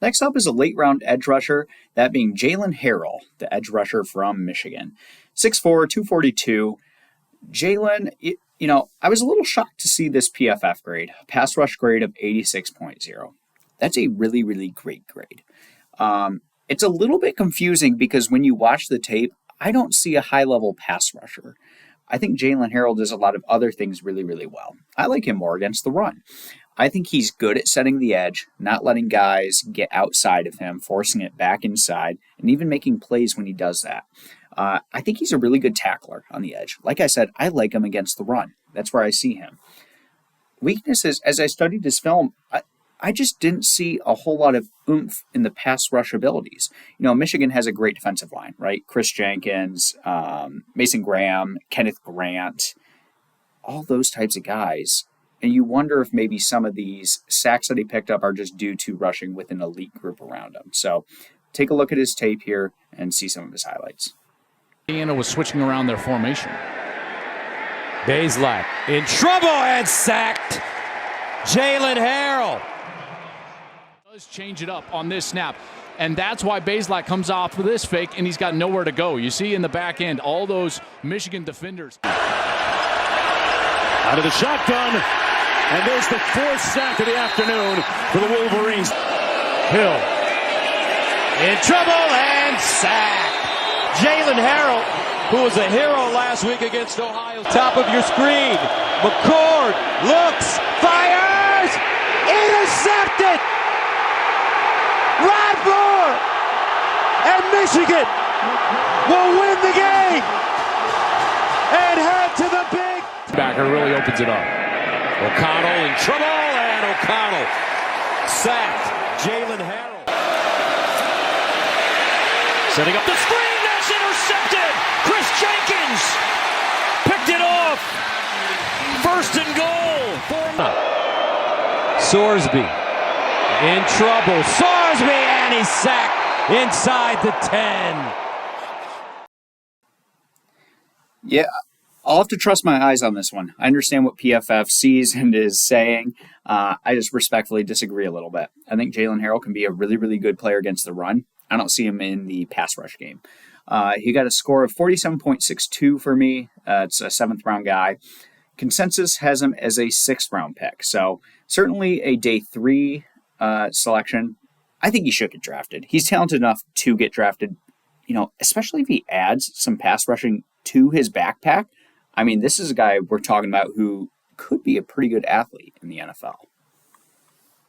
Next up is a late round edge rusher, that being Jaylen Harrell, the edge rusher from Michigan. 6'4", 242. Jaylen, I was a little shocked to see this PFF grade, pass rush grade of 86.0. That's a really, really great grade. It's a little bit confusing because when you watch the tape, I don't see a high-level pass rusher. I think Jaylen Harrell does a lot of other things really, really well. I like him more against the run. I think he's good at setting the edge, not letting guys get outside of him, forcing it back inside, and even making plays when he does that. I think he's a really good tackler on the edge. Like I said, I like him against the run. That's where I see him. Weaknesses, as I studied his film, I just didn't see a whole lot of oomph in the pass rush abilities. Michigan has a great defensive line, right? Chris Jenkins, Mason Graham, Kenneth Grant, all those types of guys. And you wonder if maybe some of these sacks that he picked up are just due to rushing with an elite group around him. So take a look at his tape here and see some of his highlights. Indiana was switching around their formation. Bazelak in trouble and sacked. Jaylen Harrell does change it up on this snap, and that's why Bazelak comes off with this fake, and he's got nowhere to go. You see in the back end all those Michigan defenders. Out of the shotgun, and there's the fourth sack of the afternoon for the Wolverines. Hill in trouble and sacked. Jaylen Harrell, who was a hero last week against Ohio. Top of your screen. McCord looks, fires, intercepted. Rod Moore, and Michigan will win the game and head to the big. Backer really opens it up. O'Connell in trouble, and O'Connell sacked. Jaylen Harrell setting up the screen. That's intercepted. Chris Jenkins picked it off. First and goal for Sorsby in trouble. Sorsby, and he's sacked inside the 10. Yeah, I'll have to trust my eyes on this one. I understand what PFF sees and is saying. I just respectfully disagree a little bit. I think Jaylen Harrell can be a really, really good player against the run. I don't see him in the pass rush game. He got a score of 47.62 for me. It's a 7th-round guy. Consensus has him as a 6th-round pick. So certainly a day 3 selection. I think he should get drafted. He's talented enough to get drafted, especially if he adds some pass rushing to his backpack. I mean, this is a guy we're talking about who could be a pretty good athlete in the NFL.